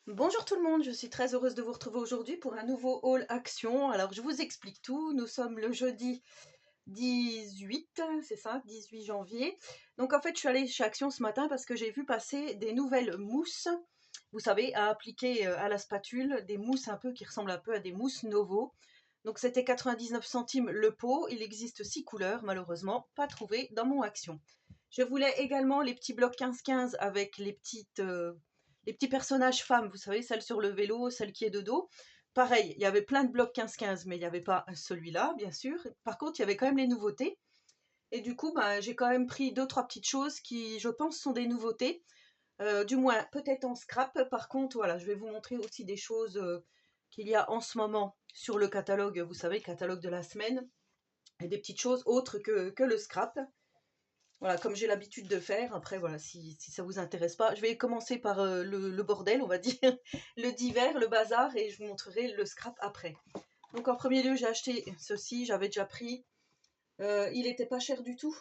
Bonjour tout le monde, je suis très heureuse de vous retrouver aujourd'hui pour un nouveau haul action. Alors je vous explique tout, nous sommes le jeudi 18, c'est ça, 18 janvier. Donc en fait je suis allée chez Action ce matin parce que j'ai vu passer des nouvelles mousses, vous savez, à appliquer à la spatule, des mousses un peu qui ressemblent un peu à des mousses Novo. Donc c'était 99 centimes le pot, il existe 6 couleurs, malheureusement pas trouvées dans mon Action. Je voulais également les petits blocs 15-15 avec les petits personnages femmes, vous savez, celle sur le vélo, celle qui est de dos. Pareil, il y avait plein de blocs 15-15, mais il n'y avait pas celui-là, bien sûr. Par contre, il y avait quand même les nouveautés. Et du coup, j'ai quand même pris deux, trois petites choses qui, je pense, sont des nouveautés. Du moins, peut-être en scrap. Par contre, voilà, je vais vous montrer aussi des choses qu'il y a en ce moment sur le catalogue, vous savez, le catalogue de la semaine. Et des petites choses autres que le scrap. Voilà, comme j'ai l'habitude de faire. Après, voilà, si ça vous intéresse pas, je vais commencer par le bordel, on va dire, le divers, le bazar, et je vous montrerai le scrap après. Donc en premier lieu, j'ai acheté ceci, j'avais déjà pris. Il était pas cher du tout,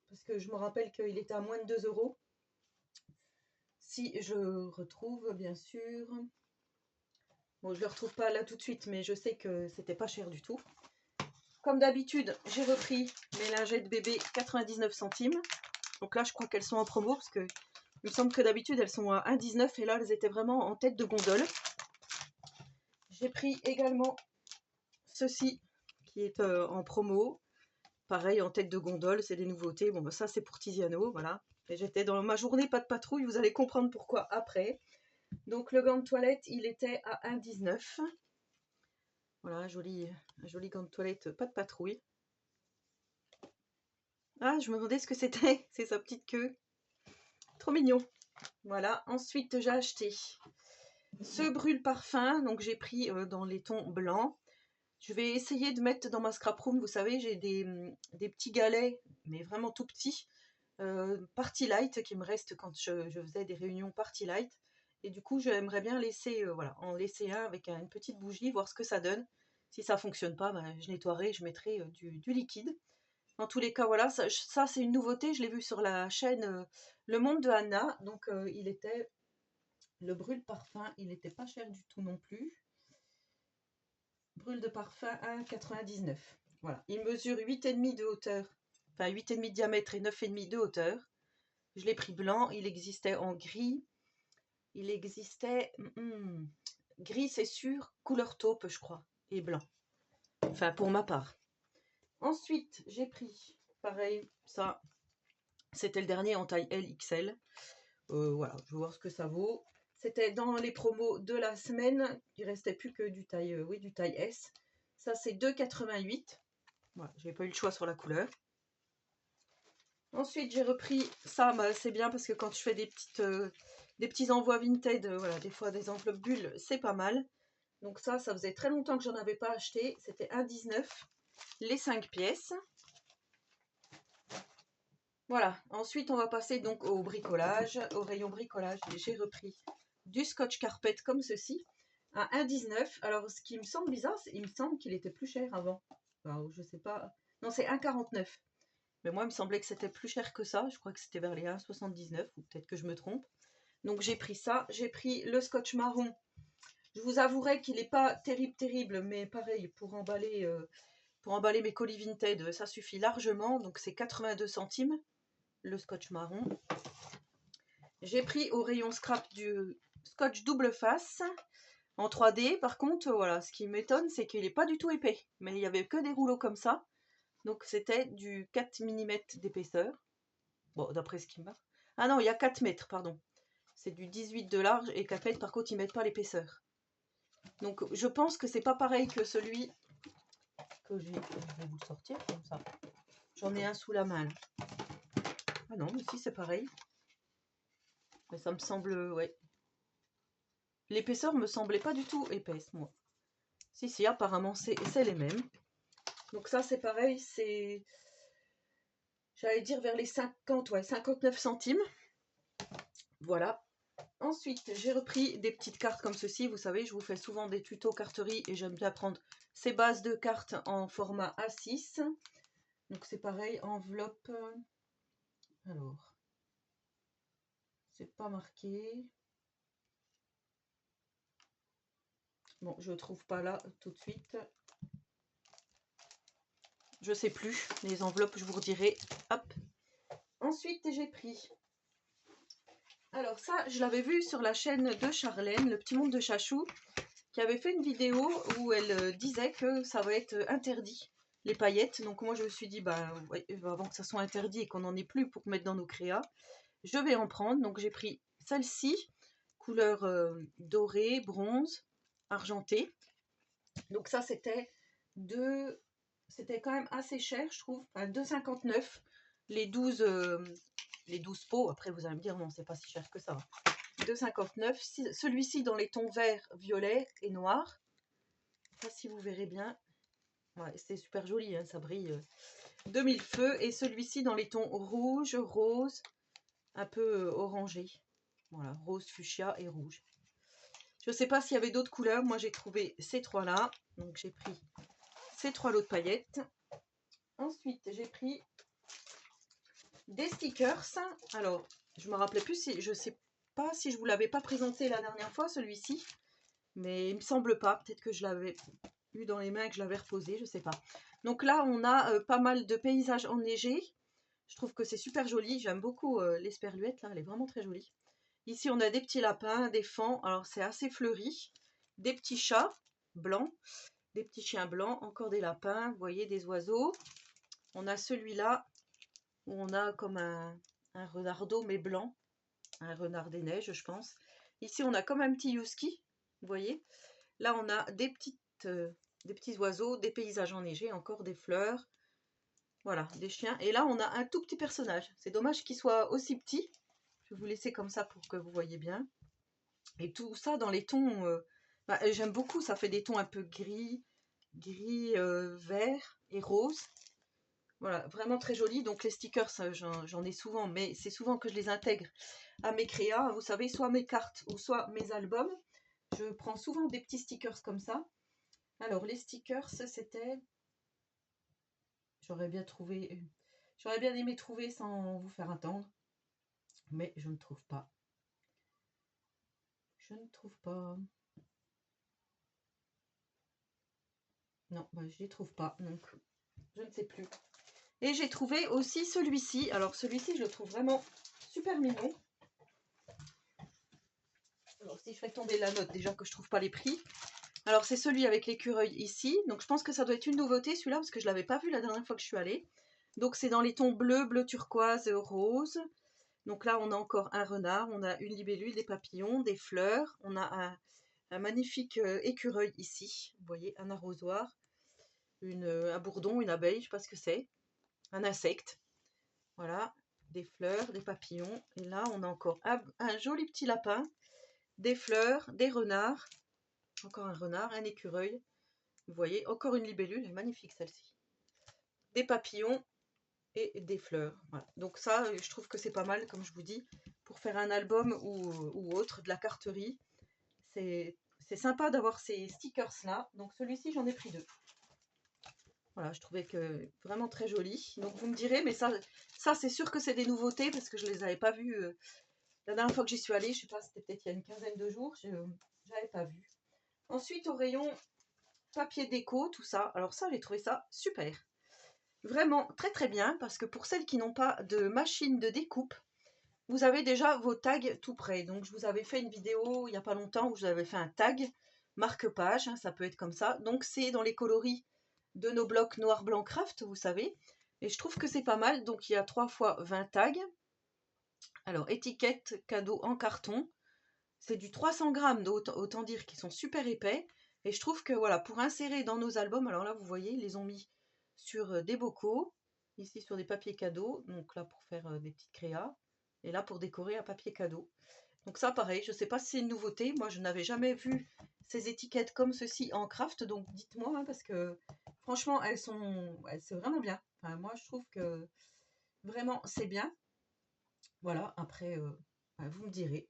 parce que je me rappelle qu'il était à moins de 2 euros. Si je retrouve, bien sûr. Bon, je le retrouve pas là tout de suite, mais je sais que c'était pas cher du tout. Comme d'habitude, j'ai repris mes lingettes bébé 99 centimes. Donc là, je crois qu'elles sont en promo, parce que il me semble que d'habitude, elles sont à 1,19 et là, elles étaient vraiment en tête de gondole. J'ai pris également ceci, qui est en promo. Pareil, en tête de gondole, c'est des nouveautés. Bon, ça, c'est pour Tiziano, voilà. Et j'étais dans ma journée pas de patrouille, vous allez comprendre pourquoi après. Donc, le gant de toilette, il était à 1,19. Voilà, un joli gant de toilette, pas de patrouille. Ah, je me demandais ce que c'était. C'est sa petite queue. Trop mignon. Voilà, ensuite, j'ai acheté ce brûle-parfum. Donc, j'ai pris dans les tons blancs. Je vais essayer de mettre dans ma scrap room, vous savez, j'ai des petits galets, mais vraiment tout petits, party light qui me restent quand je faisais des réunions party light. Et du coup, j'aimerais bien laisser, voilà, en laisser un avec une petite bougie, voir ce que ça donne. Si ça fonctionne pas, je nettoierai, je mettrai du liquide. Dans tous les cas, voilà, ça c'est une nouveauté, je l'ai vu sur la chaîne Le Monde de Anna. Donc il était, le brûle parfum, il n'était pas cher du tout non plus. Brûle de parfum 1,99. Voilà. Il mesure 8,5 de hauteur, enfin 8,5 de diamètre et 9,5 de hauteur. Je l'ai pris blanc, il existait en gris. Il existait gris, c'est sûr, couleur taupe, je crois, et blanc. Enfin, pour ma part. Ensuite, j'ai pris, pareil, ça, c'était le dernier en taille LXL. Voilà, je vais voir ce que ça vaut. C'était dans les promos de la semaine. Il restait plus que du taille, oui, du taille S. Ça, c'est 2,88. Voilà, j'ai pas eu le choix sur la couleur. Ensuite, j'ai repris ça, c'est bien parce que quand je fais des petits envois Vinted, voilà, des fois des enveloppes bulles, c'est pas mal. Donc ça faisait très longtemps que j'en avais pas acheté. C'était 1,19 les 5 pièces. Voilà, ensuite on va passer donc au bricolage, au rayon bricolage. J'ai repris du scotch carpet comme ceci à 1,19. Alors ce qui me semble bizarre, il me semble qu'il était plus cher avant. Alors, je sais pas. Non, c'est 1,49. Mais moi, il me semblait que c'était plus cher que ça. Je crois que c'était vers les 1,79 ou peut-être que je me trompe. Donc j'ai pris ça. J'ai pris le scotch marron. Je vous avouerai qu'il n'est pas terrible, mais pareil, pour emballer mes colis Vinted, ça suffit largement. Donc c'est 82 centimes le scotch marron. J'ai pris au rayon scrap du scotch double face en 3D. Par contre, voilà, ce qui m'étonne, c'est qu'il n'est pas du tout épais. Mais il n'y avait que des rouleaux comme ça. Donc c'était du 4 mm d'épaisseur. Bon, d'après ce qu'il m'a. Ah non, il y a 4 mètres, pardon. C'est du 18 de large et 4 mètres, par contre, ils mettent pas l'épaisseur. Donc je pense que c'est pas pareil que celui que j'ai. Je vais vous le sortir comme ça. J'en ai un sous la main. Ah non, mais si, c'est pareil. Mais ça me semble, ouais. L'épaisseur me semblait pas du tout épaisse, moi. Si, apparemment, c'est les mêmes. Donc ça, c'est pareil, c'est... J'allais dire vers les 50, ouais, 59 centimes. Voilà. Ensuite, j'ai repris des petites cartes comme ceci. Vous savez, je vous fais souvent des tutos carterie et j'aime bien prendre ces bases de cartes en format A6. Donc c'est pareil, enveloppe. Alors, c'est pas marqué. Bon, je ne trouve pas là tout de suite. Je sais plus. Les enveloppes, je vous redirai. Hop. Ensuite, j'ai pris... Alors ça, je l'avais vu sur la chaîne de Charlène, Le Petit Monde de Chachou, qui avait fait une vidéo où elle disait que ça va être interdit, les paillettes. Donc moi, je me suis dit, bah, ouais, avant que ça soit interdit et qu'on n'en ait plus pour mettre dans nos créas, je vais en prendre. Donc j'ai pris celle-ci, couleur dorée, bronze, argenté. Donc ça, c'était quand même assez cher, je trouve, à 2,59 les 12 pots. Après, vous allez me dire, non, c'est pas si cher que ça. 2,59. Celui-ci dans les tons vert, violet et noir. Je sais pas si vous verrez bien. Ouais, c'est super joli, hein, ça brille de mille feux. Et celui-ci dans les tons rouge, rose, un peu orangé. Voilà, rose, fuchsia et rouge. Je ne sais pas s'il y avait d'autres couleurs. Moi, j'ai trouvé ces trois-là. Donc, j'ai pris ces trois lots de paillettes. Ensuite, j'ai pris des stickers. Alors, je me rappelais plus si... Je sais pas si je vous l'avais pas présenté la dernière fois, celui-ci. Mais il me semble pas. Peut-être que je l'avais eu dans les mains et que je l'avais reposé. Je sais pas. Donc là, on a pas mal de paysages enneigés. Je trouve que c'est super joli. J'aime beaucoup l'esperluette, là. Elle est vraiment très jolie. Ici, on a des petits lapins, des fans. Alors, c'est assez fleuri. Des petits chats blancs. Des petits chiens blancs. Encore des lapins. Vous voyez, des oiseaux. On a celui-là où on a comme un renardeau, mais blanc. Un renard des neiges, je pense. Ici, on a comme un petit husky. Vous voyez. Là, on a des petits oiseaux, des paysages enneigés, encore des fleurs. Voilà, des chiens. Et là, on a un tout petit personnage. C'est dommage qu'il soit aussi petit. Je vais vous laisser comme ça pour que vous voyez bien. Et tout ça dans les tons... j'aime beaucoup, ça fait des tons un peu gris, vert et rose. Voilà, vraiment très joli. Donc les stickers, j'en ai souvent, mais c'est souvent que je les intègre à mes créas. Vous savez, soit mes cartes ou soit mes albums. Je prends souvent des petits stickers comme ça. Alors les stickers, c'était... J'aurais bien aimé trouver sans vous faire attendre. Mais je ne trouve pas. Je ne trouve pas. Non, je ne les trouve pas. Donc, je ne sais plus. Et j'ai trouvé aussi celui-ci. Alors, celui-ci, je le trouve vraiment super mignon. Alors, si je fais tomber la note, déjà que je ne trouve pas les prix. Alors, c'est celui avec l'écureuil ici. Donc, je pense que ça doit être une nouveauté, celui-là, parce que je ne l'avais pas vu la dernière fois que je suis allée. Donc, c'est dans les tons bleu, bleu turquoise, rose. Donc là, on a encore un renard, on a une libellule, des papillons, des fleurs. On a un magnifique écureuil ici. Vous voyez, un arrosoir, un bourdon, une abeille, je ne sais pas ce que c'est. Un insecte. Voilà, des fleurs, des papillons. Et là, on a encore un joli petit lapin, des fleurs, des renards. Encore un renard, un écureuil. Vous voyez, encore une libellule, elle est magnifique celle-ci. Des papillons et des fleurs. Voilà. Donc ça, je trouve que c'est pas mal, comme je vous dis, pour faire un album ou autre, de la carterie. C'est sympa d'avoir ces stickers-là. Donc celui-ci, j'en ai pris deux. Voilà, je trouvais que vraiment très joli. Donc vous me direz, mais ça c'est sûr que c'est des nouveautés parce que je les avais pas vues. La dernière fois que j'y suis allée, je sais pas, c'était peut-être il y a une quinzaine de jours, je n'avais pas vu. Ensuite, au rayon papier déco, tout ça. Alors ça, j'ai trouvé ça super. Vraiment très très bien parce que pour celles qui n'ont pas de machine de découpe, vous avez déjà vos tags tout prêts. Donc je vous avais fait une vidéo il n'y a pas longtemps où je vous avais fait un tag marque-page, hein, ça peut être comme ça. Donc c'est dans les coloris de nos blocs noir blanc craft, vous savez. Et je trouve que c'est pas mal. Donc il y a 3 fois 20 tags. Alors étiquette cadeau en carton. C'est du 300 grammes, autant dire qu'ils sont super épais. Et je trouve que voilà, pour insérer dans nos albums, alors là vous voyez, ils les ont mis sur des bocaux, ici sur des papiers cadeaux, donc là pour faire des petites créas, et là pour décorer un papier cadeau. Donc ça pareil, je ne sais pas si c'est une nouveauté, moi je n'avais jamais vu ces étiquettes comme ceci en craft, donc dites-moi, hein, parce que franchement c'est vraiment bien. Enfin, moi je trouve que vraiment c'est bien. Voilà, après vous me direz.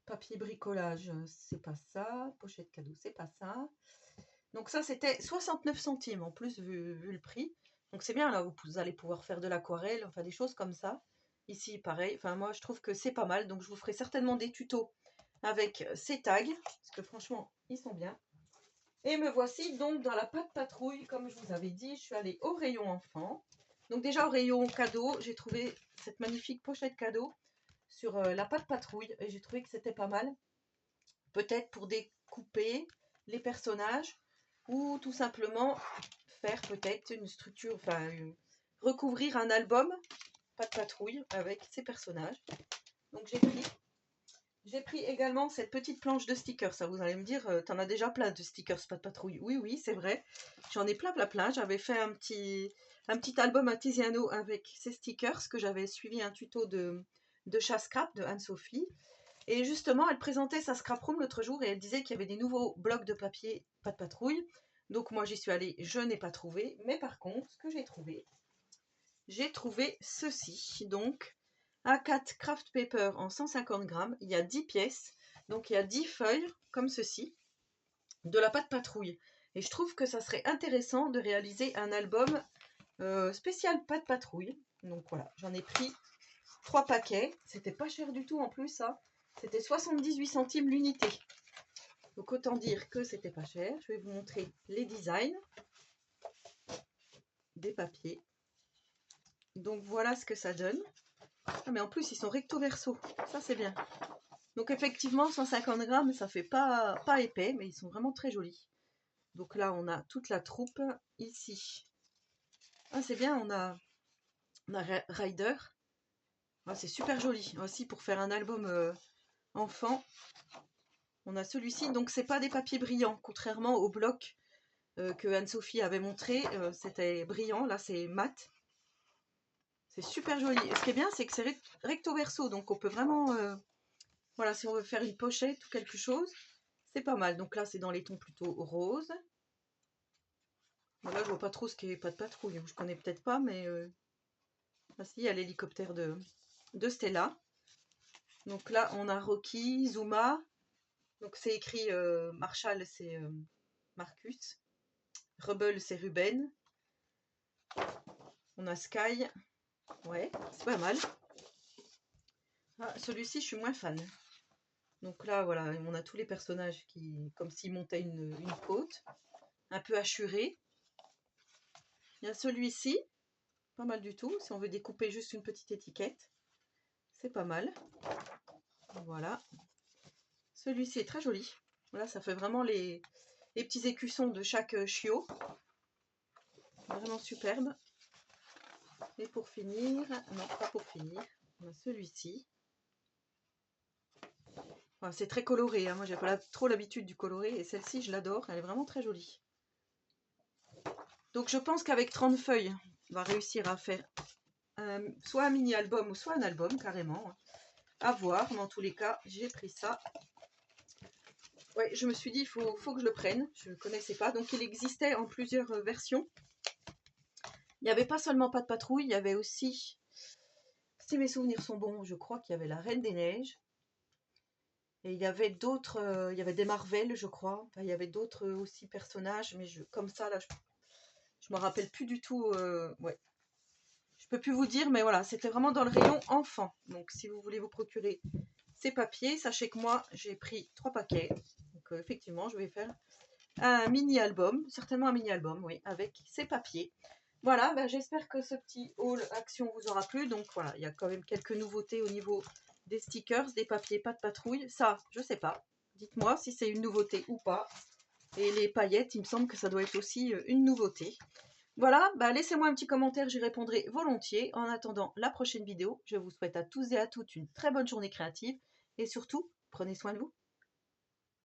Papier bricolage, c'est pas ça. Pochette cadeau, c'est pas ça. Donc ça, c'était 69 centimes en plus, vu le prix. Donc c'est bien, là, vous allez pouvoir faire de l'aquarelle, enfin des choses comme ça. Ici, pareil. Enfin, moi, je trouve que c'est pas mal. Donc je vous ferai certainement des tutos avec ces tags, parce que franchement, ils sont bien. Et me voici donc dans la pâte patrouille, comme je vous avais dit, je suis allée au rayon enfant. Donc déjà au rayon cadeau, j'ai trouvé cette magnifique pochette cadeau sur la pâte patrouille et j'ai trouvé que c'était pas mal. Peut-être pour découper les personnages ou tout simplement faire peut-être une structure, enfin recouvrir un album pâte patrouille avec ces personnages. Donc j'ai pris également cette petite planche de stickers. Ça, vous allez me dire, t'en as déjà plein de stickers, pas de patrouille. Oui, oui, c'est vrai. J'en ai plein. J'avais fait un petit album artisanal avec ces stickers que j'avais suivi un tuto de chat scrap de Anne-Sophie. Et justement, elle présentait sa scrap room l'autre jour et elle disait qu'il y avait des nouveaux blocs de papier, pas de patrouille. Donc moi, j'y suis allée, je n'ai pas trouvé. Mais par contre, ce que j'ai trouvé ceci. Donc, A4 Craft Paper en 150 grammes. Il y a 10 pièces. Donc, il y a 10 feuilles, comme ceci, de la pâte patrouille. Et je trouve que ça serait intéressant de réaliser un album spécial pâte patrouille. Donc, voilà, j'en ai pris 3 paquets. C'était pas cher du tout en plus, ça. C'était 78 centimes l'unité. Donc, autant dire que c'était pas cher. Je vais vous montrer les designs des papiers. Donc, voilà ce que ça donne. Ah, mais en plus, ils sont recto verso. Ça, c'est bien. Donc, effectivement, 150 grammes, ça fait pas épais, mais ils sont vraiment très jolis. Donc là, on a toute la troupe ici. Ah, c'est bien, on a Ryder. Ah, c'est super joli. Aussi, pour faire un album enfant, on a celui-ci. Donc, c'est pas des papiers brillants, contrairement au bloc que Anne-Sophie avait montré. C'était brillant. Là, c'est mat. C'est super joli. Et ce qui est bien, c'est que c'est recto verso. Donc, on peut vraiment... voilà, si on veut faire une pochette ou quelque chose, c'est pas mal. Donc là, c'est dans les tons plutôt roses. Bon, là, je vois pas trop ce qui est pas de patrouille. Je connais peut-être pas, mais... Ah si, il y a l'hélicoptère de Stella. Donc là, on a Rocky, Zuma. Donc c'est écrit Marshall, c'est Marcus. Rebel, c'est Ruben. On a Sky. Ouais, c'est pas mal. Ah, celui-ci, je suis moins fan. Donc là, voilà, on a tous les personnages qui, comme s'ils montaient une côte. Un peu hachuré. Il y a celui-ci. Pas mal du tout. Si on veut découper juste une petite étiquette. C'est pas mal. Voilà. Celui-ci est très joli. Voilà, ça fait vraiment les petits écussons de chaque chiot. Vraiment superbe. Et pour finir, non pas pour finir, on a celui-ci. Enfin, c'est très coloré, hein. Moi j'ai pas trop l'habitude du coloré et celle-ci je l'adore, elle est vraiment très jolie. Donc je pense qu'avec 30 feuilles, on va réussir à faire soit un mini-album ou soit un album carrément. À voir, mais en tous les cas, j'ai pris ça. Ouais, je me suis dit, il faut que je le prenne. Je ne connaissais pas. Donc il existait en plusieurs versions. Il n'y avait pas seulement pas de patrouille, il y avait aussi, si mes souvenirs sont bons, je crois qu'il y avait la Reine des Neiges. Et il y avait d'autres, il y avait des Marvel, je crois. Enfin, il y avait d'autres aussi personnages, mais comme ça, là, je me rappelle plus du tout. Ouais. Je peux plus vous dire, mais voilà, c'était vraiment dans le rayon enfant. Donc, si vous voulez vous procurer ces papiers, sachez que moi, j'ai pris 3 paquets. Donc, effectivement, je vais faire un mini-album, certainement un mini-album, oui, avec ces papiers. Voilà, ben, j'espère que ce petit haul action vous aura plu. Donc voilà, il y a quand même quelques nouveautés au niveau des stickers, des papiers, pas de patrouille. Ça, je sais pas. Dites-moi si c'est une nouveauté ou pas. Et les paillettes, il me semble que ça doit être aussi une nouveauté. Voilà, ben, laissez-moi un petit commentaire, j'y répondrai volontiers. En attendant la prochaine vidéo, je vous souhaite à tous et à toutes une très bonne journée créative. Et surtout, prenez soin de vous.